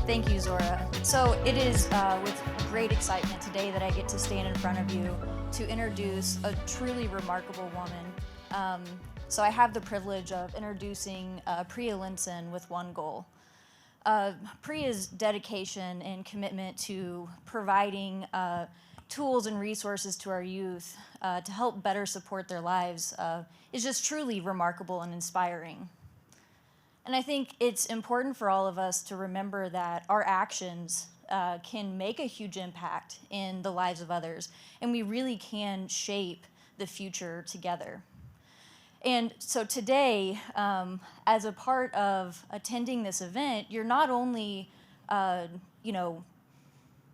Thank you, Zora. So it is with great excitement today that I get to stand in front of you to introduce a truly remarkable woman. So I have the privilege of introducing Priya Linson with OneGoal. Priya's dedication and commitment to providing tools and resources to our youth to help better support their lives is just truly remarkable and inspiring. And I think it's important for all of us to remember that our actions can make a huge impact in the lives of others, and we really can shape the future together. And so today, as a part of attending this event, you're not only,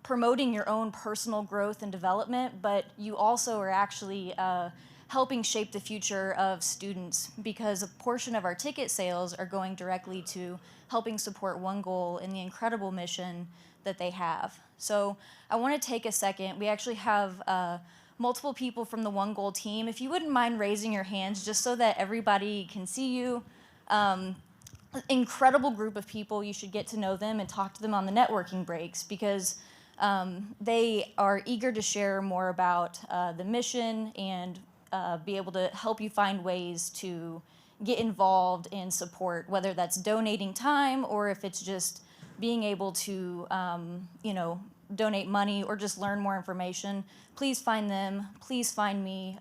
promoting your own personal growth and development, but you also are actually helping shape the future of students, because a portion of our ticket sales are going directly to helping support OneGoal in the incredible mission that they have. So I want to take a second. We actually have multiple people from the OneGoal team. If you wouldn't mind raising your hands just so that everybody can see you. Incredible group of people. You should get to know them and talk to them on the networking breaks, because they are eager to share more about the mission and be able to help you find ways to get involved in support, whether that's donating time or if it's just being able to, donate money or just learn more information. Please find them. Please find me.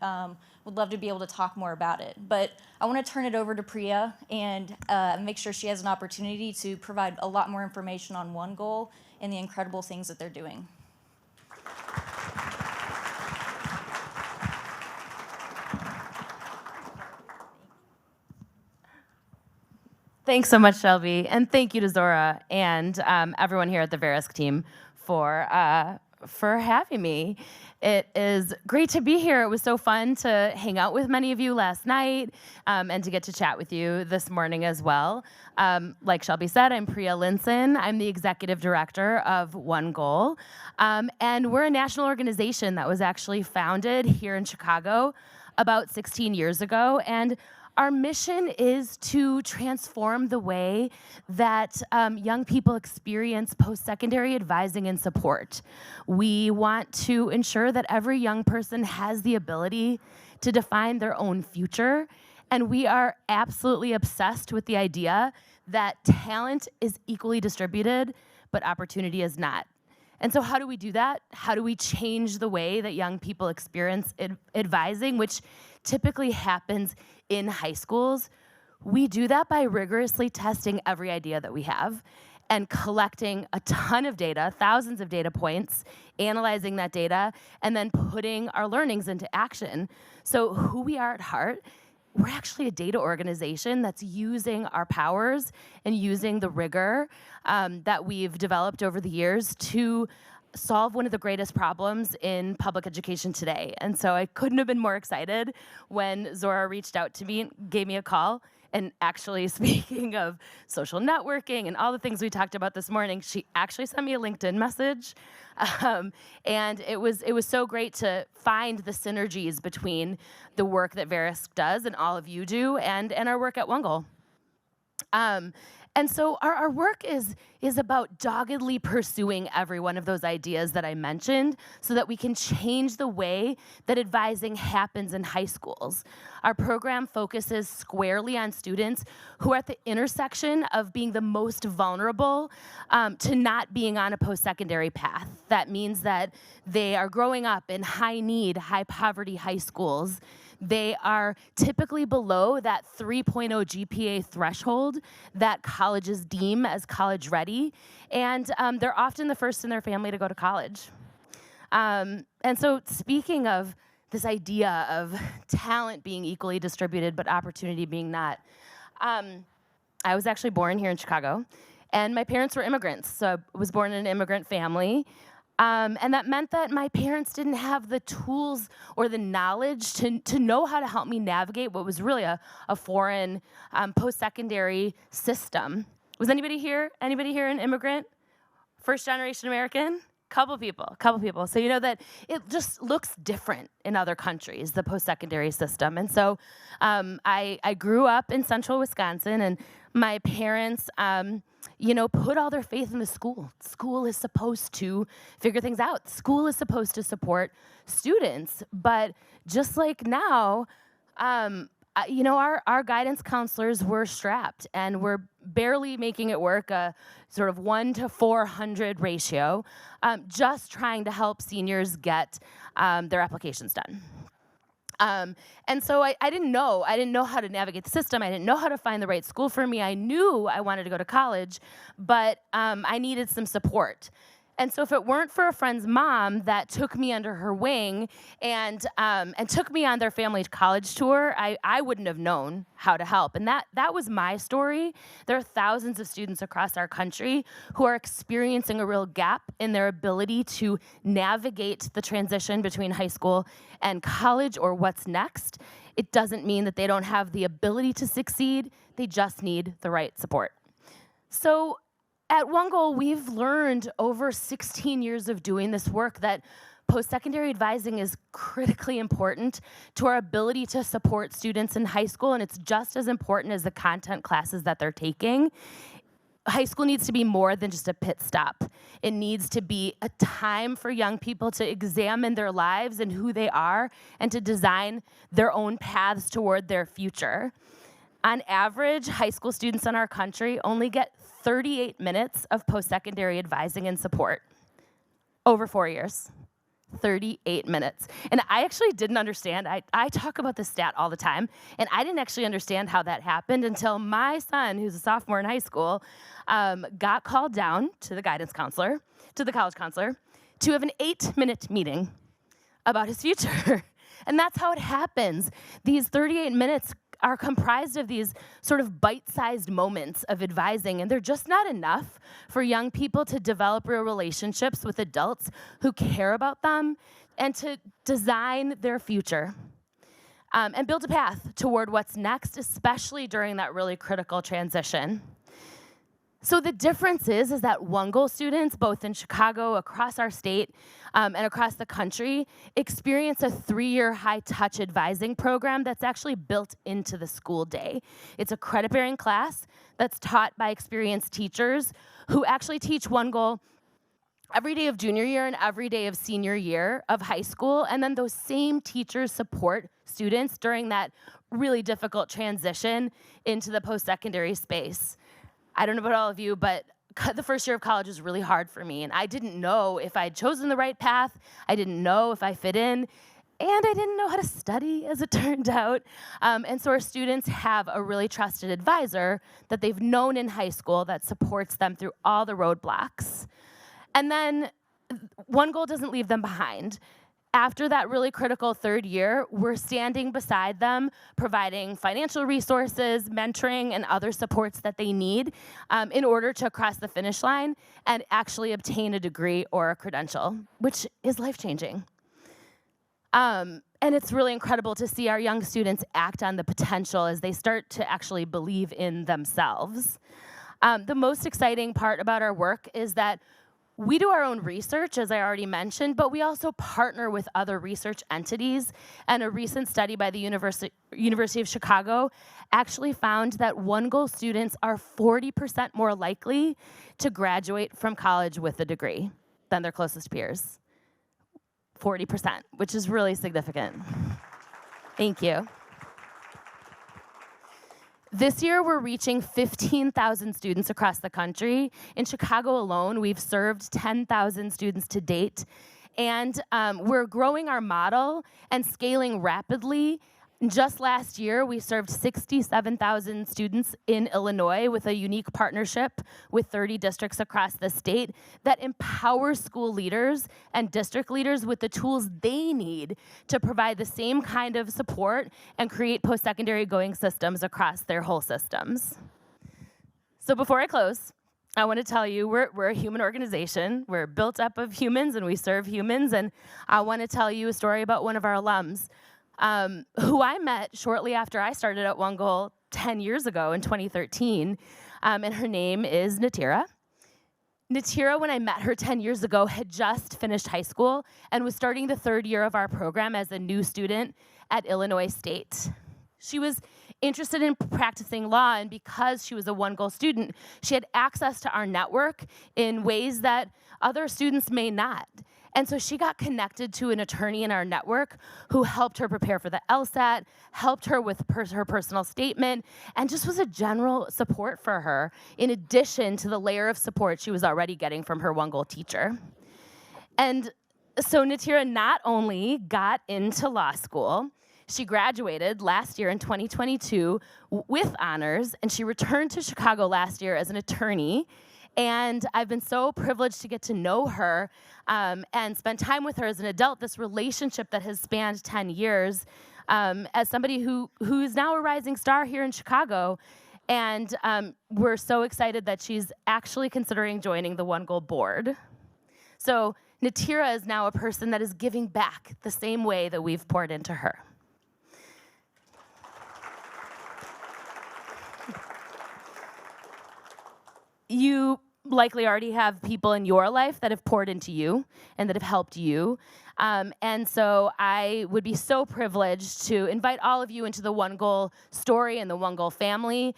Would love to be able to talk more about it. But I want to turn it over to Priya and make sure she has an opportunity to provide a lot more information on OneGoal and the incredible things that they're doing. Thanks so much, Shelby, and thank you to Zora and everyone here at the Verisk team for having me. It is great to be here. It was so fun to hang out with many of you last night and to get to chat with you this morning as well. Like Shelby said, I'm Priya Linson. I'm the executive director of OneGoal, and we're a national organization that was actually founded here in Chicago about 16 years ago, and our mission is to transform the way that young people experience post-secondary advising and support. We want to ensure that every young person has the ability to define their own future, and we are absolutely obsessed with the idea that talent is equally distributed, but opportunity is not. And so how do we do that? How do we change the way that young people experience advising, which typically happens in high schools? We do that by rigorously testing every idea that we have and collecting a ton of data, thousands of data points, analyzing that data, and then putting our learnings into action. So who we are at heart, we're actually a data organization that's using our powers and using the rigor that we've developed over the years to solve one of the greatest problems in public education today. And so I couldn't have been more excited when Zora reached out to me and gave me a call. And actually, speaking of social networking and all the things we talked about this morning, she actually sent me a LinkedIn message. And it was so great to find the synergies between the work that Verisk does and all of you do and our work at OneGoal. And so our work is about doggedly pursuing every one of those ideas that I mentioned so that we can change the way that advising happens in high schools. Our program focuses squarely on students who are at the intersection of being the most vulnerable to not being on a post-secondary path. That means that they are growing up in high need, high poverty high schools. They are typically below that 3.0 GPA threshold that colleges deem as college ready, and they're often the first in their family to go to college. And so speaking of this idea of talent being equally distributed but opportunity being not, I was actually born here in Chicago, and my parents were immigrants, so I was born in an immigrant family. And that meant that my parents didn't have the tools or the knowledge to know how to help me navigate what was really a foreign post-secondary system. Was anybody here? Anybody here an immigrant? First generation American? couple people. So you know that it just looks different in other countries, the post-secondary system. And so I grew up in central Wisconsin, and my parents, put all their faith in the school. School is supposed to figure things out. School is supposed to support students. But just like now, our guidance counselors were strapped, and we're barely making it work, a sort of 1 to 400 ratio, just trying to help seniors get their applications done. And so I didn't know how to navigate the system. I didn't know how to find the right school for me. I knew I wanted to go to college, but I needed some support. And so if it weren't for a friend's mom that took me under her wing and took me on their family college tour, I wouldn't have known how to help. And that was my story. There are thousands of students across our country who are experiencing a real gap in their ability to navigate the transition between high school and college or what's next. It doesn't mean that they don't have the ability to succeed. They just need the right support. So at OneGoal, we've learned over 16 years of doing this work that post-secondary advising is critically important to our ability to support students in high school, and it's just as important as the content classes that they're taking. High school needs to be more than just a pit stop. It needs to be a time for young people to examine their lives and who they are, and to design their own paths toward their future. On average, high school students in our country only get 38 minutes of post-secondary advising and support over 4 years. 38 minutes. And I actually didn't understand. I talk about this stat all the time, and I didn't actually understand how that happened until my son, who's a sophomore in high school, got called down to the college counselor, to have an 8-minute meeting about his future. And that's how it happens. These 38 minutes are comprised of these sort of bite-sized moments of advising, and they're just not enough for young people to develop real relationships with adults who care about them and to design their future and build a path toward what's next, especially during that really critical transition. So the difference is that OneGoal students, both in Chicago, across our state, and across the country, experience a 3-year high-touch advising program that's actually built into the school day. It's a credit-bearing class that's taught by experienced teachers who actually teach OneGoal every day of junior year and every day of senior year of high school, and then those same teachers support students during that really difficult transition into the post-secondary space. I don't know about all of you, but the first year of college was really hard for me, and I didn't know if I'd chosen the right path. I didn't know if I fit in, and I didn't know how to study, as it turned out. And so our students have a really trusted advisor that they've known in high school that supports them through all the roadblocks. And then OneGoal doesn't leave them behind. After that really critical 3rd year, we're standing beside them, providing financial resources, mentoring, and other supports that they need in order to cross the finish line and actually obtain a degree or a credential, which is life-changing. And it's really incredible to see our young students act on the potential as they start to actually believe in themselves. The most exciting part about our work is that we do our own research, as I already mentioned, but we also partner with other research entities. And a recent study by the University of Chicago actually found that OneGoal students are 40% more likely to graduate from college with a degree than their closest peers. 40%, which is really significant. Thank you. This year, we're reaching 15,000 students across the country. In Chicago alone, we've served 10,000 students to date. And we're growing our model and scaling rapidly. Just last year, we served 67,000 students in Illinois with a unique partnership with 30 districts across the state that empowers school leaders and district leaders with the tools they need to provide the same kind of support and create post-secondary going systems across their whole systems. So before I close, I want to tell you we're a human organization. We're built up of humans and we serve humans. And I want to tell you a story about one of our alums, who I met shortly after I started at OneGoal 10 years ago in 2013, and her name is Natira. Natira, when I met her 10 years ago, had just finished high school and was starting the 3rd year of our program as a new student at Illinois State. She was interested in practicing law, and because she was a OneGoal student, she had access to our network in ways that other students may not. And so she got connected to an attorney in our network who helped her prepare for the LSAT, helped her with her personal statement, and just was a general support for her, in addition to the layer of support she was already getting from her OneGoal teacher. And so Natira not only got into law school, she graduated last year in 2022 with honors, and she returned to Chicago last year as an attorney. And I've been so privileged to get to know her and spend time with her as an adult, this relationship that has spanned 10 years, as somebody who's now a rising star here in Chicago. And we're so excited that she's actually considering joining the OneGoal board. So Natira is now a person that is giving back the same way that we've poured into her. You likely already have people in your life that have poured into you and that have helped you. And so I would be so privileged to invite all of you into the OneGoal story and the OneGoal family.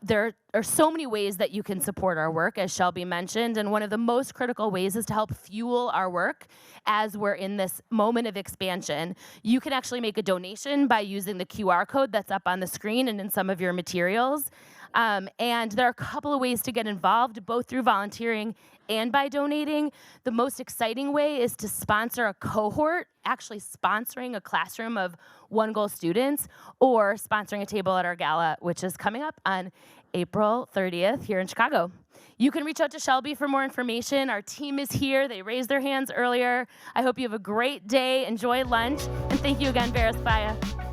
There are so many ways that you can support our work, as Shelby mentioned, and one of the most critical ways is to help fuel our work as we're in this moment of expansion. You can actually make a donation by using the QR code that's up on the screen and in some of your materials. And there are a couple of ways to get involved, both through volunteering and by donating. The most exciting way is to sponsor a cohort, actually sponsoring a classroom of OneGoal students, or sponsoring a table at our gala, which is coming up on April 30th here in Chicago. You can reach out to Shelby for more information. Our team is here. They raised their hands earlier. I hope you have a great day. Enjoy lunch. And thank you again, Verispaya.